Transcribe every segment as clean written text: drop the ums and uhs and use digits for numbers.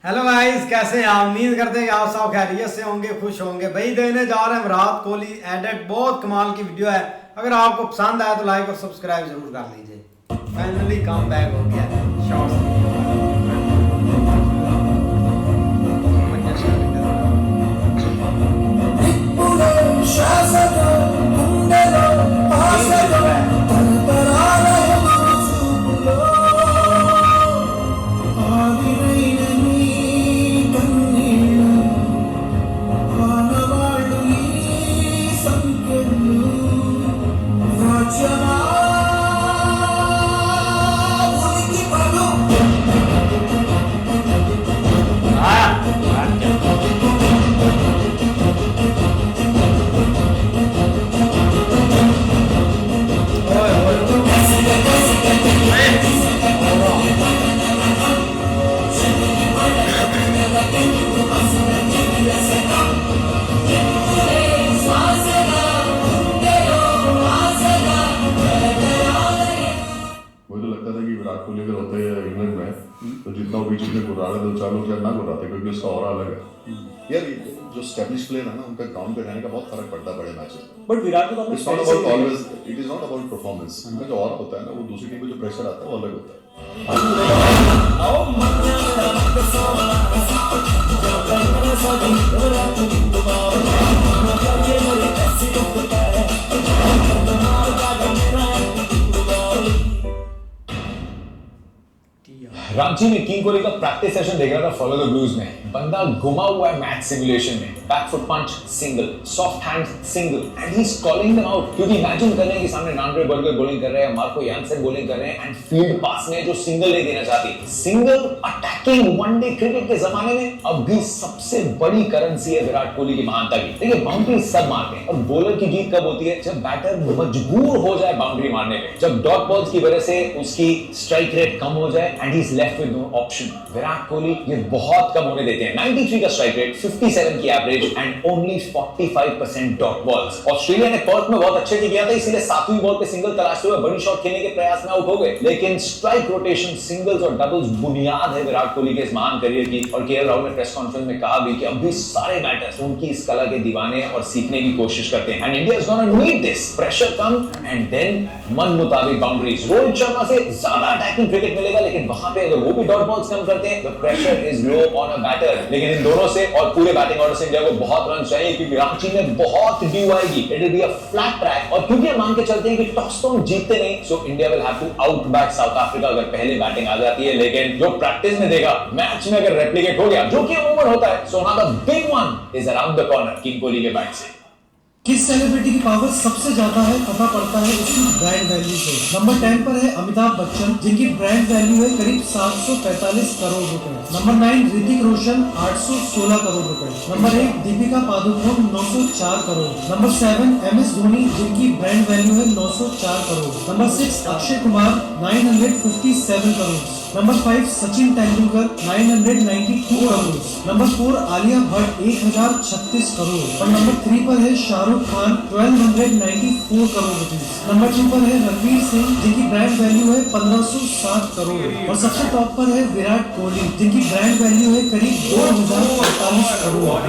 Hello guys, कैसे हैं आप? उम्मीद करते हैं कि आप सब खैरियत से होंगे, खुश होंगे। भाई देने जा रहे हैं विराट कोहली एडेड, बहुत कमाल की वीडियो है। अगर आपको पसंद आया तो लाइक और सब्सक्राइब जरूर कर लीजिए। फाइनली कम बैक हो गया विराट कोहली अगर होते हैं इंग्लैंड में तो जितना वो बीच में गुर्रा रहे 2-4 लोग शायद ना गुर्राते क्योंकि उसका और अलग है यार। जो स्टैब्लिश प्लेयर है ना, उनका ग्राउंड पे रहने का बहुत फर्क पड़ता है बड़े मैचेस में। बट विराट को तो it's not about always, it is not about performance. उनका जो और होता है ना, वो दूसरी टीम पे जो प्रेशर आता है वो अलग होता है। रांची में किंग कोहली का प्रैक्टिस सेशन देख रहा था फॉलो द ब्लूज में। बंदा घुमा हुआ है मैच सिमुलेशन में। Back foot punch single, soft hand single, and he is calling them out. क्योंकि इमेजिन कर रहे हैं कि सामने नांड्रे बर्गर बॉलिंग कर रहे हैं, मार्को यानसन बॉलिंग कर रहे हैं, एंड फील्ड पास में जो सिंगल नहीं देना चाहती। सिंगल अटैकिंग वनडे क्रिकेट के जमाने में अब भी सबसे बड़ी करेंसी है विराट कोहली की महानता की। देखिए बाउंड्री सब मारते हैं और बॉलर की जीत कब होती है? जब बैटर मजबूर हो जाए बाउंड्री मारने पे, जब डॉट बॉल्स की वजह से उसकी स्ट्राइक रेट कम हो जाए and he is left with no option. Virat Kohli ये बहुत कम होने देते हैं। 93 का स्ट्राइक रेट, 57 की average and only 45% dot balls. Australia ने पर्थ में बहुत अच्छे से किया था, इसीलिए 7वीं बॉल पे सिंगल तलाशते हुए बड़ी शॉट खेलने के प्रयास में आउट हो गए। लेकिन स्ट्राइक रोटेशन, सिंगल्स और डबल्स बुनियाद है विराट कोहली के इस महान करियर की। और केएल राहुल ने प्रेस कॉन्फ्रेंस में कहा भी कि अभी सारे बैटर्स उनकी इस कला के दीवाने और सीखने की कोशिश करते हैं। And India is gonna need this pressure कम एंड देन मन मुताबिक बाउंड्रीज। रोहित शर्मा से ज्यादा अटैकिंग क्रिकेट मिलेगा, लेकिन वहां पे अगर वो भी डॉट बॉल्स कम करते हैं, the pressure is low on a batter. लेकिन इन दोनों से और पूरे बैटिंग ऑर्डर से इंडिया को बहुत रन चाहिए, क्योंकि रांची में बहुत ड्यू आएगी। It will be a flat track. और क्योंकि हम मान के चलते हैं कि टॉस तो हम जीतते नहीं, so India will have to outbat South Africa अगर पहले बैटिंग आ जाती है। लेकिन जो प्रैक्टिस में देगा, मैच में अगर रेप्लिकेट हो गया, जो कि अमूमन होता है, so now the big one is around the corner king Kohli के बैट से। किस सेलिब्रिटी की पावर सबसे ज्यादा है पता पड़ता है उसकी ब्रांड वैल्यू से। नंबर 10 पर है अमिताभ बच्चन, जिनकी ब्रांड वैल्यू है करीब 745 करोड़ रुपए। नंबर 9 ऋतिक रोशन 816 करोड़ रुपए। Number 1 Deepika Padukone 904 crore. Number 7 MS Dhoni, जिनकी ब्रांड वैल्यू है 904 crore. Number 6 Akshay Kumar 957 crore. Number 5 Sachin Tendulkar 992 crore. Number 4 Alia Bhatt 1036 crore. और नंबर 3 पर है शाहरुख खान 1294 करोड़ रुपीस। नंबर 2 पर है रणवीर सिंह, जिनकी ब्रांड वैल्यू है 1507 करोड़। और सबसे टॉप पर है विराट कोहली, जिनकी ब्रांड वैल्यू है करीब 2045 करोड़।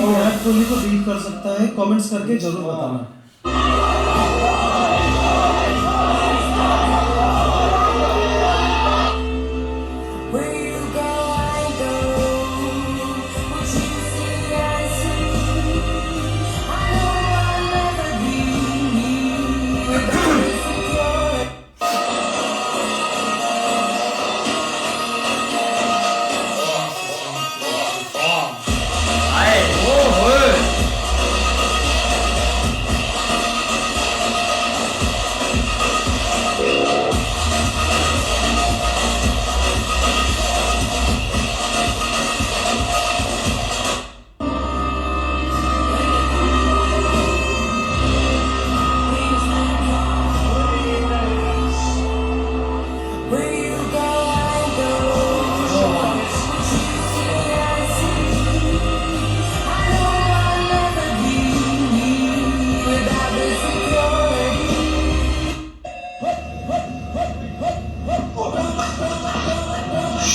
विराट कोहली को बीट कर सकता है? कमेंट्स करके जरूर बताना।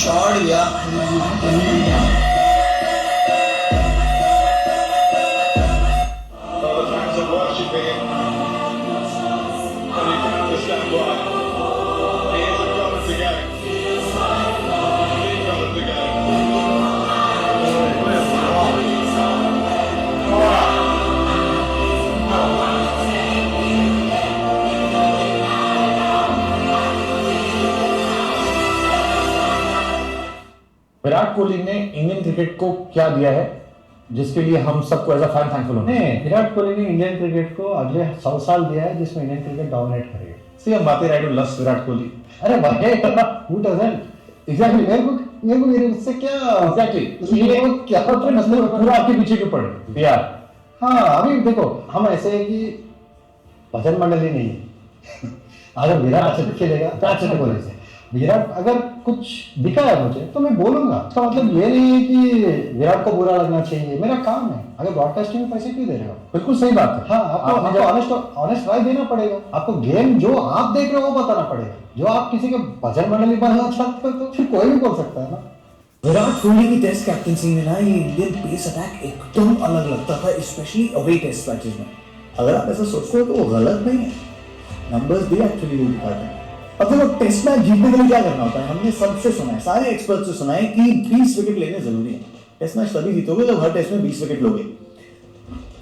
शॉट दिया। विराट कोहली ने इंडियन क्रिकेट को क्या दिया है जिसके लिए हम सबको एज अ फैन थैंकफुल होंगे? नहीं, विराट कोहली ने इंडियन क्रिकेट को अगले 100 साल दिया है जिसमें इंडियन क्रिकेट डोमिनेट करेगा। सी हम बातें राइट लव विराट कोहली। अरे भाई, हु डजंट? एग्जैक्टली, मेरे को मेरे उससे क्या एग्जैक्टली ये क्या मतलब पूरा आपके पीछे क्यों पड़े यार? हाँ, अभी देखो हम ऐसे है कि भजन मंडली नहीं है। अगर विराट अच्छे से खेलेगा तो अच्छे से बोलेंगे। विराट अगर कुछ दिखा है मुझे तो मैं बोलूंगा। इसका मतलब ये नहीं है कि विराट को बुरा लगना चाहिए, मेरा काम है। अगर ब्रॉडकास्टिंग में पैसे क्यों दे रहे हो? बिल्कुल सही बात है। हाँ, आपको ऑनेस्ट राय देना पड़ेगा। आपको गेम जो आप देख रहे हो वो बताना पड़ेगा। जो आप किसी के भजन मंडली बनाना चाहते हो तो फिर कोई भी बोल सकता है ना। विराट कोहली की टेस्ट कैप्टनसी में ना ये इंडियन पेस अटैक एकदम अलग लगता था, स्पेशली अवे टेस्ट मैचेस में। अगर आप ऐसा सोचते हो तो वो गलत नहीं है, नंबर्स भी एक्चुअली वो दिखाते हैं। अब देखो टेस्ट मैच जीतने के लिए क्या करना होता है, हमने सबसे सुना है, सारे एक्सपर्ट से सुना है कि 20 विकेट लेने जरूरी है। टेस्ट मैच तभी जीतोगे जब हर टेस्ट में 20 विकेट लोगे।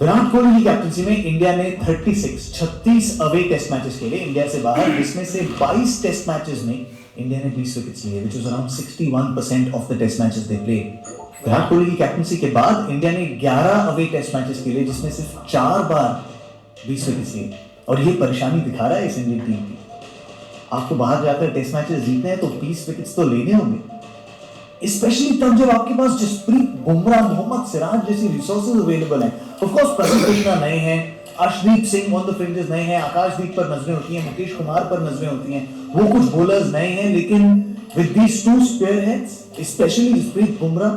विराट कोहली की कैप्टनसी में इंडिया ने 36 अवे टेस्ट मैचेस खेले इंडिया से बाहर, जिसमें से 22 टेस्ट मैचेस में इंडिया ने 20 विकेट्स लिए, which was around 61% of the test matches they played. Virat Kohli की कैप्टनसी के बाद इंडिया ने 11 अवे टेस्ट मैचेस खेले, जिसमें सिर्फ 4 बार 20 विकेट्स लिए, और ये परेशानी दिखा रहा है इस इंडियन टीम की। आपको बाहर जाकर टेस्ट मैचेस जीतने हैं तो 20 विकेट्स तो लेने होंगे, स्पेशली तब जब आपके पास जसप्रीत बुमराह, मोहम्मद सिराज जैसी रिसोर्सेज अवेलेबल हैं। ऑफ कोर्स प्रदीप कृष्णा नए हैं, Arshdeep Singh on the fringes नए हैं, आकाशदीप पर नजरें होती हैं, मुकेश कुमार पर नजरें होती हैं, वो कुछ बॉलर्स नए हैं, लेकिन with these two spare heads, specially Jasprit Bumrah,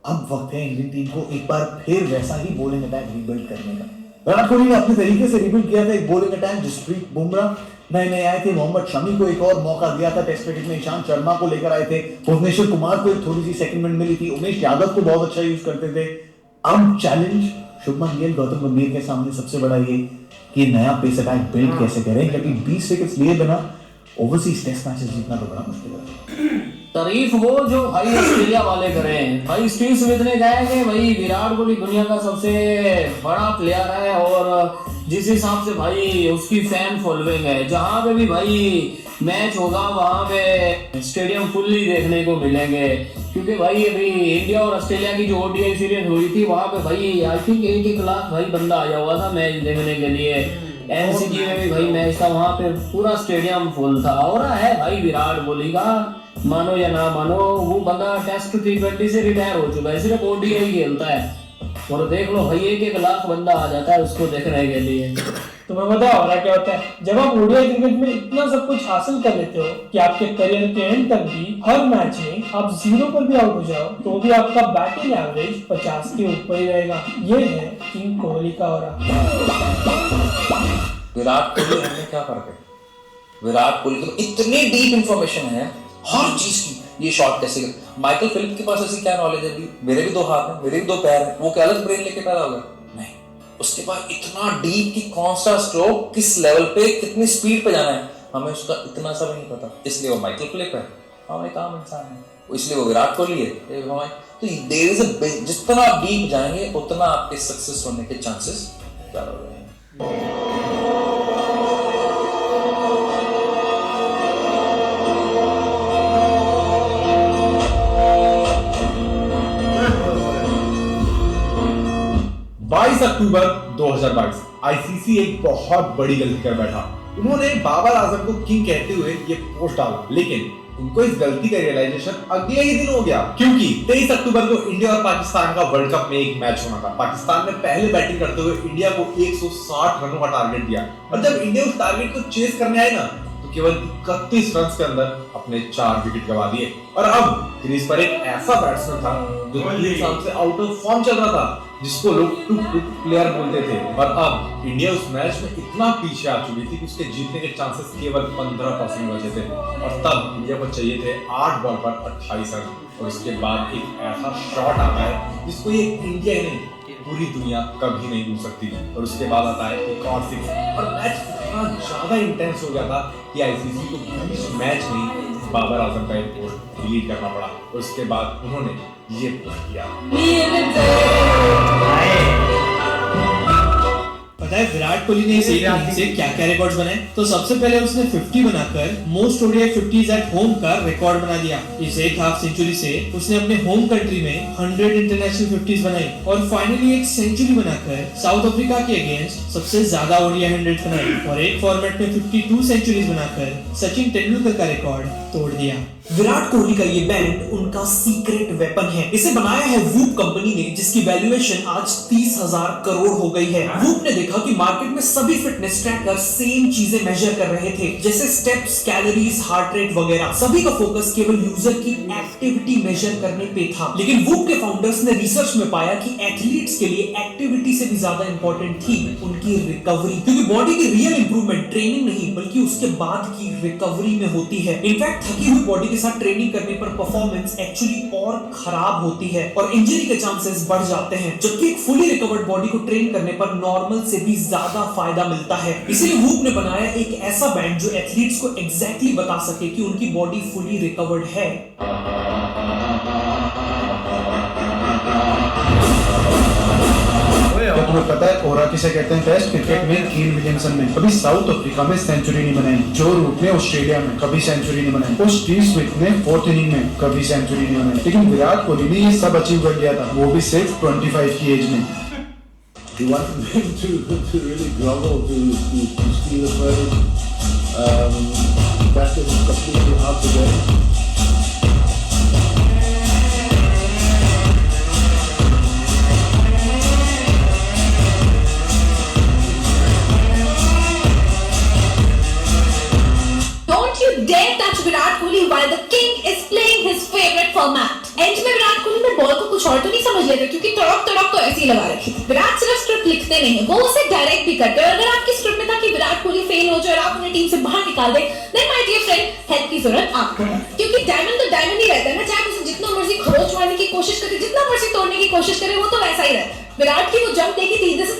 अब वक्त है इंडियन टीम को एक बार फिर वैसा ही बॉलिंग अटैक रीबिल्ड करने का। विराट कोहली ने अपने तरीके से रिबिल्ड किया था एक बॉलिंग अटैक। जसप्रीत बुमराह नए आए थे, मोहम्मद शमी को एक और मौका दिया था टेस्ट क्रिकेट में, ईशांत शर्मा को लेकर आए थे, भुवनेश्वर कुमार को एक थोड़ी सी सेकंड विंड मिली थी, उमेश यादव को बहुत अच्छा यूज करते थे। अब चैलेंज शुभमन गिल, गौतम गंभीर के सामने सबसे बड़ा ये कि नया पेस अटैक बिल्ड कैसे करें, क्योंकि 20 विकेट्स लिए बिना ओवरसीज टेस्ट मैचेस जीतना तो बड़ा मुश्किल है। तारीफ वो जो भाई ऑस्ट्रेलिया वाले करे हैं। भाई स्टीव स्मिथ ने कहा है कि भाई विराट कोहली दुनिया का सबसे बड़ा प्लेयर है, और जिस हिसाब से भाई उसकी फैन फॉलोइंग है, जहां पे भी भाई मैच होगा वहां पे स्टेडियम फुल्ली देखने को मिलेंगे। क्योंकि भाई अभी इंडिया और ऑस्ट्रेलिया की जो ओडीआई सीरीज हुई थी वहां पे भाई आई थिंक 1 लाख भाई बंदा आया हुआ था मैच देखने के लिए। एनसीजी में भी भाई मैच था, वहां पे पूरा स्टेडियम फुल था। और है भाई विराट कोहली का, मानो या ना मानो, वो बंदा टेस्ट T20 से रिटायर हो चुका है, सिर्फ ओडीआई खेलता है, और देख लो भाई 1 लाख बंदा आ जाता है उसको देखने के लिए। तुम्हें पता होगा क्या होता है, जब आप ओडीआई क्रिकेट में इतना सब कुछ हासिल कर लेते हो कि आपके करियर के एंड तक भी हर मैच में आप 0 पर भी आउट हो जाओ तो भी आपका बैटिंग एवरेज 50 के ऊपर ही रहेगा। ये है किंग कोहली का ऑरा। विराट कोहली में क्या फर्क है? विराट कोहली को इतनी डीप इंफॉर्मेशन है हर चीज की, ये शॉट कैसे कर, माइकल फिलिप के पास ऐसी क्या नॉलेज है? मेरे भी 2 हाथ हैं, मेरे भी 2 पैर हैं, वो क्या अलग ब्रेन लेके पैदा हो गया? नहीं, उसके पास इतना डीप कि कौन सा स्ट्रोक किस लेवल पे कितनी स्पीड पे जाना है, हमें उसका इतना सा भी नहीं पता। इसलिए वो माइकल फिलिप है, हम एक आम इंसान है, इसलिए वो विराट कोहली है। तो देयर इज अ, जितना आप डीप जाएंगे उतना आपके सक्सेस होने के चांसेस ज्यादा हो जाएंगे। अक्टूबर 2022 आईसीसी एक बहुत बड़ी गलती कर बैठा। उन्होंने बाबर आजम को किंग कहते हुए ये पोस्ट डाला, लेकिन उनको इस गलती का रियलाइजेशन अगले ही दिन हो गया, क्योंकि 23 अक्टूबर को इंडिया और पाकिस्तान का वर्ल्ड कप में एक मैच होना था। पाकिस्तान ने पहले बैटिंग करते हुए इंडिया को 160 रनों का टारगेट दिया, और जब इंडिया उस टारगेट को चेस करने आए ना, तो केवल 31 रन के अंदर अपने 4 विकेट गवा दिए। और अब क्रीज पर एक ऐसा बैट्समैन था जो 3 साल से आउट ऑफ फॉर्म चल रहा था, जिसको लोग टुक प्लेयर बोलते थे। और अब इंडिया उस मैच में इतना पीछे आ चुकी थी कि उसके जीतने के चांसेस केवल 15% बचे थे। और तब इंडिया को चाहिए थे 8 बॉल पर 28 रन। और उसके बाद एक ऐसा शॉट आता है जिसको ये इंडिया ही नहीं पूरी दुनिया कभी नहीं भूल सकती। और उसके बाद आता है एक और 6 और मैच इतना ज्यादा इंटेंस हो गया था कि आईसीसी को बीच मैच में बाबर आजम का एक पोस्ट डिलीट करना पड़ा। और उसके बाद उन्होंने ये पोस्ट किया। पता है विराट कोहली ने इस एक इनिंग से क्या क्या रिकॉर्ड्स बनाए? तो सबसे पहले उसने 50 बनाकर most ODI 50s at home का रिकॉर्ड बना दिया। इस एक हाफ सेंचुरी से उसने अपने होम कंट्री में 100 इंटरनेशनल 50s बनाई और फाइनली एक सेंचुरी बनाकर साउथ अफ्रीका के अगेंस्ट सबसे ज्यादा ओडीआई 100 बनाई। और एक फॉर्मेट में 52 सेंचुरीज बनाकर सचिन तेंदुलकर का रिकॉर्ड तोड़ दिया। विराट कोहली का ये बैंड उनका सीक्रेट वेपन है। इसे बनाया है वूप कंपनी ने, जिसकी वैल्यूएशन आज 30,000 करोड़ हो गई है। वूप ने देखा कि मार्केट में सभी फिटनेस ट्रैकर सेम चीजें मेजर कर रहे थे, जैसे स्टेप्स, कैलोरीज, हार्ट रेट वगैरह। सभी का फोकस केवल यूजर की एक्टिविटी मेजर करने पे था। लेकिन वूप के फाउंडर्स ने रिसर्च में पाया कि एथलीट्स के लिए एक्टिविटी से भी ज्यादा इंपॉर्टेंट थी उनकी रिकवरी, क्योंकि बॉडी की रियल इंप्रूवमेंट ट्रेनिंग नहीं बल्कि उसके बाद की रिकवरी में होती है। इनफैक्ट थकी हुई बॉडी के साथ ट्रेनिंग करने पर परफॉर्मेंस एक्चुअली और खराब होती है और इंजरी के चांसेस बढ़ जाते हैं, जबकि एक फुली रिकवर्ड बॉडी को ट्रेन करने पर नॉर्मल से भी ज्यादा फायदा मिलता है। इसीलिए वूप ने बनाया एक ऐसा बैंड जो एथलीट्स को एग्जैक्टली बता सके कि उनकी बॉडी फुली रिकवर्ड है। तो तुम्हें पता है ओरा किसे कहते हैं? टेस्ट क्रिकेट में केन विलियमसन ने कभी साउथ अफ्रीका में सेंचुरी नहीं बनाई, जो रूट ने ऑस्ट्रेलिया में कभी सेंचुरी नहीं बनाई, और स्टीव स्मिथ ने 4th इनिंग में कभी सेंचुरी नहीं बनाई। लेकिन विराट कोहली ने ये सब अचीव कर लिया था, वो भी सिर्फ 25 की एज में। He wanted them to really grovel to steal the footage. That was completely out of the game. Dare touch Virat Kohli while the king is playing his favorite format. And में विराट कोहली ने ball को कुछ और तो नहीं समझ लिया था, क्योंकि तड़क तो ऐसे ही लगा रखी थी। विराट सिर्फ स्क्रिप्ट लिखते नहीं है, वो उसे डायरेक्ट भी करते हैं। और अगर आपकी स्क्रिप्ट में था कि विराट कोहली फेल हो जाए और आप उन्हें टीम से बाहर निकाल दें, then my dear friend help की जरूरत आपको है, क्योंकि डायमंड तो डायमंड ही रहता है ना, चाहे उसे जितना मर्जी खरोच मारने की कोशिश करे, जितना मर्जी तोड़ने की कोशिश करे, वो तो वैसा ही रहता है। विराट की वो जंप देखी थी, दिस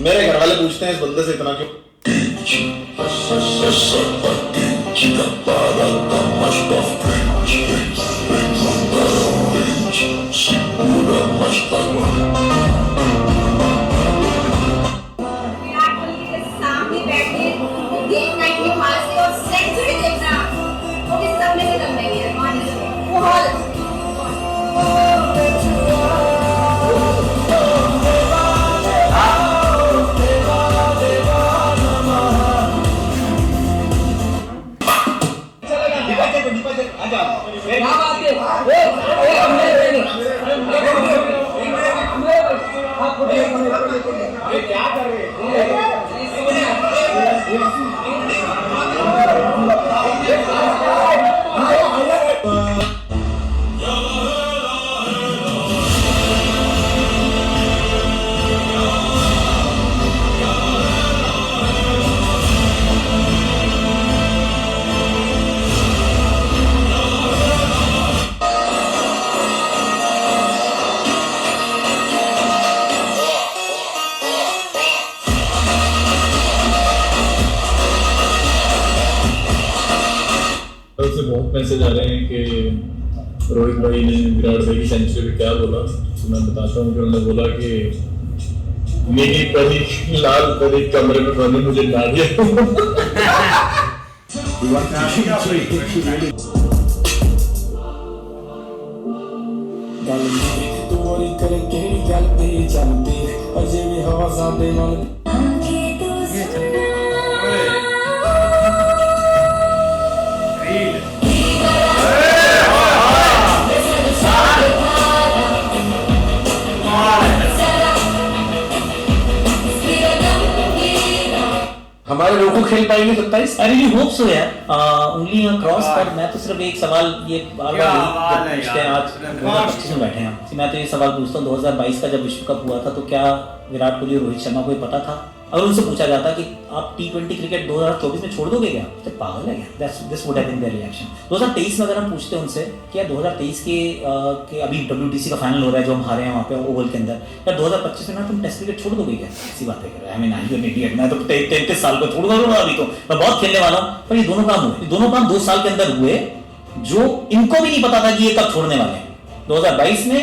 मेरे घर वाले पूछते हैं इस बंदे से इतना क्यों। विराट कोहली के सामने बैठे गेम नाइट में मारते और सेंचुरी देखना, वो भी सबने के दम नहीं है, मान लीजिए वो हॉल क्या कर रहे से बहुत मैसेज आ रहे हैं कि रोहित भाई ने विराट भाई की सेंचुरी पे क्या बोला, तो मैं बताता हूँ कि उन्होंने बोला कि नीली परी लाल परी कमरे में बनी मुझे नाड़िया। हमारे लोग को खेल पाएंगे 27? आई रियली होप सो यार। उंगलियां क्रॉस पर मैं तो सिर्फ एक सवाल ये बार बार पूछते हैं, आज 2025 में बैठे हैं हम, मैं तो ये सवाल पूछता हूँ 2022 का जब विश्व कप हुआ था तो क्या विराट कोहली और रोहित शर्मा को ये पता था? अगर उनसे पूछा जाता कि आप T20 क्रिकेट 2024 में छोड़ दोगे क्या, तो पागल है क्या? This would have been their reaction. 2023 में अगर हम पूछते हैं उनसे कि यार 2023 के अभी WTC का फाइनल हो रहा है जो हम हारे हैं वहाँ पे ओवल के अंदर, यार 2025 में ना तुम टेस्ट क्रिकेट छोड़ दोगे क्या? ऐसी बातें कर रहे हैं। आई मीन इडियट, मैं तो 33 साल को छोड़ दूंगा अभी, तो मैं बहुत खेलने वाला हूँ। पर ये दोनों काम हुए, दोनों काम 2 साल के अंदर हुए जो इनको भी नहीं पता था कि ये कब छोड़ने वाले हैं। 2022 में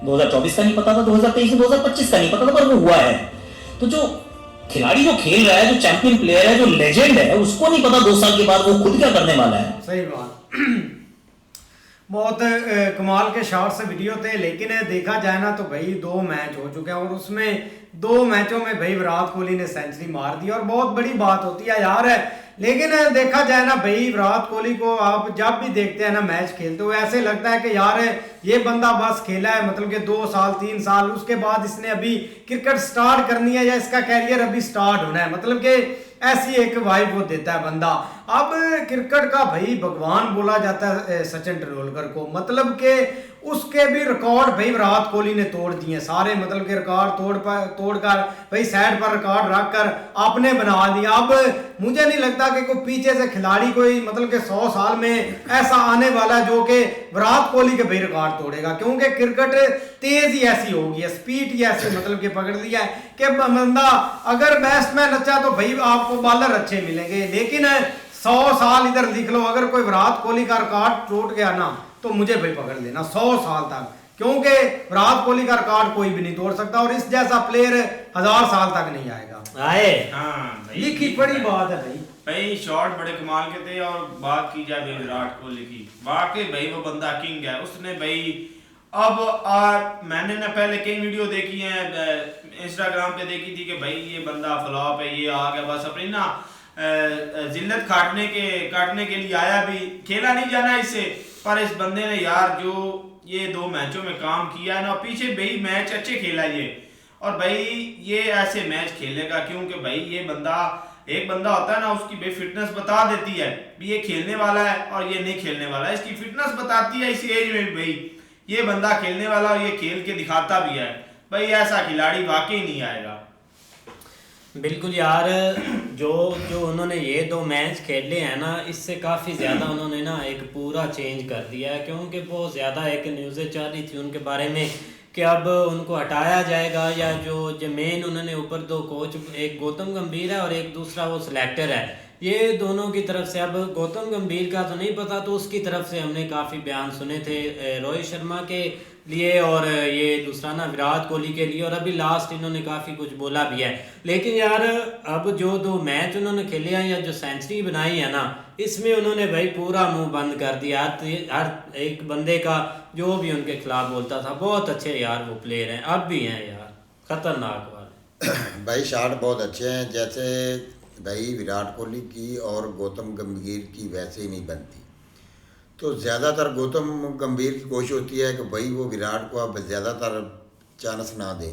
2024 का नहीं पता था, 2023 में 2025 का नहीं पता था, पर वो हुआ है। तो जो खिलाड़ी जो खेल रहा है, जो चैंपियन प्लेयर है, जो लेजेंड है, उसको नहीं पता 2 साल के बाद वो खुद क्या करने वाला है। सही बात। बहुत कमाल के शॉट से वीडियो थे, लेकिन देखा जाए ना तो भाई 2 मैच हो चुके हैं और उसमें 2 मैचों में भाई विराट कोहली ने सेंचुरी मार दी और बहुत बड़ी बात होती है यार। लेकिन देखा जाए ना भाई विराट कोहली को आप जब भी देखते हैं ना मैच खेलते हुए, ऐसे लगता है कि यार ये बंदा बस खेला है, मतलब कि 2 साल 3 साल उसके बाद इसने अभी क्रिकेट स्टार्ट करनी है या इसका कैरियर अभी स्टार्ट होना है, मतलब कि ऐसी एक वाइब वो देता है बंदा। अब क्रिकेट का भाई भगवान बोला जाता है सचिन तेंदुलकर को, मतलब कि उसके भी रिकॉर्ड भाई विराट कोहली ने तोड़ दिए सारे, मतलब कि रिकॉर्ड तोड़कर भाई साइड पर रिकॉर्ड रखकर आपने बना दिया। अब मुझे नहीं लगता कि कोई पीछे से खिलाड़ी कोई मतलब कि 100 साल में ऐसा आने वाला जो कि विराट कोहली के भाई रिकॉर्ड तोड़ेगा, क्योंकि क्रिकेट तेज ही ऐसी होगी है, स्पीड ही ऐसी मतलब कि पकड़ लिया है कि बंदा अगर बैट्समैन अच्छा तो भाई आपको बॉलर अच्छे मिलेंगे, लेकिन 100 साल इधर लिख लो, अगर कोई विराट कोहली का रिकॉर्ड टूट गया ना तो मुझे भाई पकड़ लेना 100 साल तक, क्योंकि विराट कोहली का रिकॉर्ड कोई भी नहीं तोड़ सकता और इस जैसा प्लेयर 1000 साल तक नहीं आएगा। हाँ लिखी बड़ी बात है भाई शॉट बड़े कमाल के थे। और बात की जाए विराट कोहली की, वाकई भाई वो बंदा किंग है। उसने भाई अब मैंने ना पहले कई वीडियो देखी हैं इंस्टाग्राम पे देखी थी कि भाई ये बंदा फ्लॉप है, ये आ गया बस अपनी ना जिल्लत काटने के लिए आया, भी खेला नहीं जाना इससे, पर इस बंदे ने यार जो ये 2 मैचों में काम किया है ना, पीछे भाई मैच अच्छे खेला ये, और भाई ये ऐसे मैच खेलेगा क्योंकि भाई ये बंदा एक बंदा होता है ना उसकी भाई फिटनेस बता देती है भी ये खेलने वाला है और ये नहीं खेलने वाला है, इसकी फिटनेस बताती है इस एज में भाई ये बंदा खेलने वाला और ये खेल के दिखाता भी है। भाई ऐसा खिलाड़ी वाकई नहीं आएगा। बिल्कुल यार, जो उन्होंने ये 2 मैच खेले हैं ना, इससे काफ़ी ज़्यादा उन्होंने ना एक पूरा चेंज कर दिया है, क्योंकि बहुत ज़्यादा एक न्यूज़ें चल रही थी उनके बारे में कि अब उनको हटाया जाएगा, या जो मेन उन्होंने ऊपर 2 कोच, एक गौतम गंभीर है और एक दूसरा वो सिलेक्टर है, ये दोनों की तरफ से, अब गौतम गंभीर का तो नहीं पता, तो उसकी तरफ से हमने काफ़ी बयान सुने थे रोहित शर्मा के लिए और ये दूसरा ना विराट कोहली के लिए, और अभी लास्ट इन्होंने काफ़ी कुछ बोला भी है। लेकिन यार अब जो 2 मैच उन्होंने खेले हैं या जो सेंचुरी बनाई है ना, इसमें उन्होंने भाई पूरा मुंह बंद कर दिया हर एक बंदे का जो भी उनके खिलाफ बोलता था। बहुत अच्छे यार वो प्लेयर हैं, अब भी हैं यार, खतरनाक वाले। भाई शॉट बहुत अच्छे हैं, जैसे भाई विराट कोहली की और गौतम गंभीर की वैसे ही नहीं बनती, तो ज़्यादातर गौतम गंभीर की कोशिश होती है कि भाई वो विराट को अब ज़्यादातर चांस ना दें,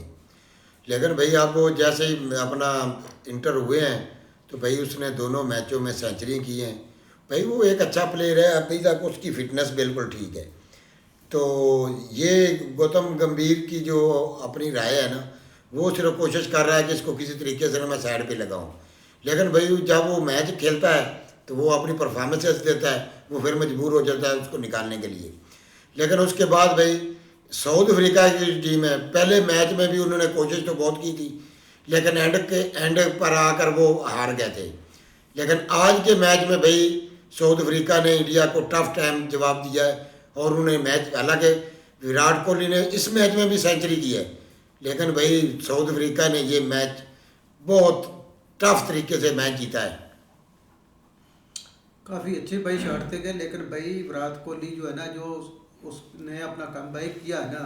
लेकिन भाई आप वो जैसे ही अपना इंटर हुए हैं तो भाई उसने 2 मैचों में सेंचुरी की हैं। भाई वो एक अच्छा प्लेयर है, अभी तक उसकी फिटनेस बिल्कुल ठीक है। तो ये गौतम गंभीर की जो अपनी राय है ना, वो सिर्फ कोशिश कर रहा है कि इसको किसी तरीके से ना मैं साइड पे लगाऊं, लेकिन भाई जब वो मैच खेलता है तो वो अपनी परफॉर्मेंसेस देता है, वो फिर मजबूर हो जाता है उसको निकालने के लिए। लेकिन उसके बाद भाई साउथ अफ्रीका की टीम है, पहले मैच में भी उन्होंने कोशिश तो बहुत की थी, लेकिन एंड पर आकर वो हार गए थे। लेकिन आज के मैच में भाई साउथ अफ्रीका ने इंडिया को टफ टाइम जवाब दिया है और उन्होंने मैच, हालांकि विराट कोहली ने इस मैच में भी सेंचुरी की है, लेकिन भाई साउथ अफ्रीका ने ये मैच बहुत टफ तरीके से मैच जीता है। काफ़ी अच्छे भाई शॉट थे गए, लेकिन भाई विराट कोहली जो है ना, जो उसने अपना कम भाई किया है ना,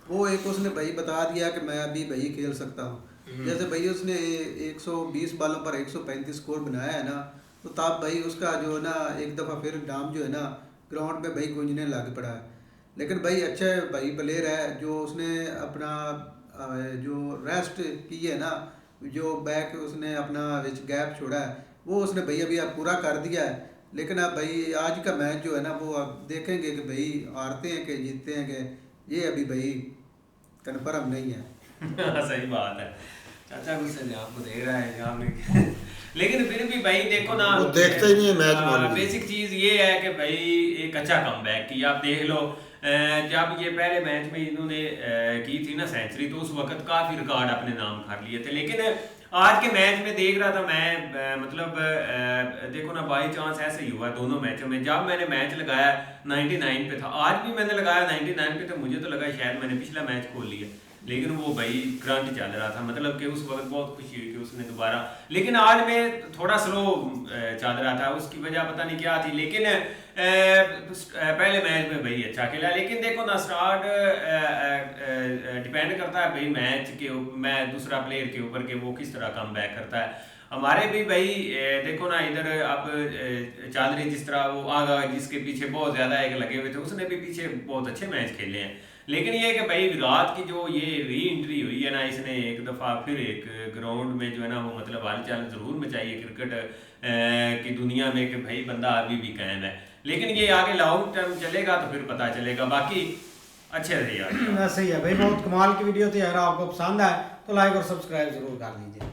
वो एक उसने भाई बता दिया कि मैं अभी भाई खेल सकता हूँ। जैसे भाई उसने 120 बॉलों पर 135 स्कोर बनाया है ना, तो तब भाई उसका जो है ना एक दफ़ा फिर नाम जो है ना ग्राउंड पे भाई गूंजने लग पड़ा है। लेकिन भाई अच्छा भाई प्लेयर है, जो उसने अपना जो रेस्ट की है ना, जो बैक उसने अपना विच गैप छोड़ा है वो उसने भाई अभी अब पूरा कर दिया है। लेकिन अब भाई आज का मैच जो है ना वो आप देखेंगे कि भाई हारते हैं कि जीतते हैं कि ये अभी भाई कन्फर्म नहीं है। सही बात है। चाचा गुस्से से आपको देख रहा है यहाँ में लेकिन फिर भी भाई देखो ना, वो देखते ही नहीं है मैच। बेसिक चीज ये है कि भाई एक अच्छा कमबैक किया। आप देख लो जब ये पहले मैच में इन्होंने की थी ना सेंचुरी, तो उस वक्त काफी रिकॉर्ड अपने नाम कर लिए थे। लेकिन आज के मैच में देख रहा था मैं, मतलब देखो ना बाई चांस ऐसे ही हुआ दोनों मैचों में। जब मैंने मैच लगाया 99 पे था, आज भी मैंने लगाया 99 पे, तो मुझे तो लगा शायद मैंने पिछला मैच खोल लिया, लेकिन वो भाई करंट चल रहा था। मतलब कि उस वक्त बहुत खुशी हुई कि उसने दोबारा, लेकिन आज में थोड़ा स्लो चल रहा था, उसकी वजह पता नहीं क्या थी। लेकिन पहले मैच में भाई अच्छा खेला। लेकिन देखो ना स्टार्ट डिपेंड करता है भाई मैच के मैं दूसरा प्लेयर के ऊपर कि वो किस तरह कम बैक करता है। हमारे भी भाई देखो ना इधर अब चल रही जिस तरह वो आगा जिसके पीछे बहुत ज़्यादा एक लगे हुए थे, उसने भी पीछे बहुत अच्छे मैच खेले हैं। लेकिन ये कि भाई विराट की जो ये री एंट्री हुई है ना, इसने एक दफ़ा फिर एक ग्राउंड में जो है ना वो मतलब हलचल ज़रूर मचाई है क्रिकेट की दुनिया में कि भाई बंदा अभी भी कायम है। लेकिन ये आगे लॉन्ग टर्म चलेगा तो फिर पता चलेगा। बाकी अच्छे रहे यार, वैसे ही है भाई, बहुत कमाल की वीडियो थी। अगर आपको पसंद आए तो लाइक और सब्सक्राइब जरूर कर दीजिए।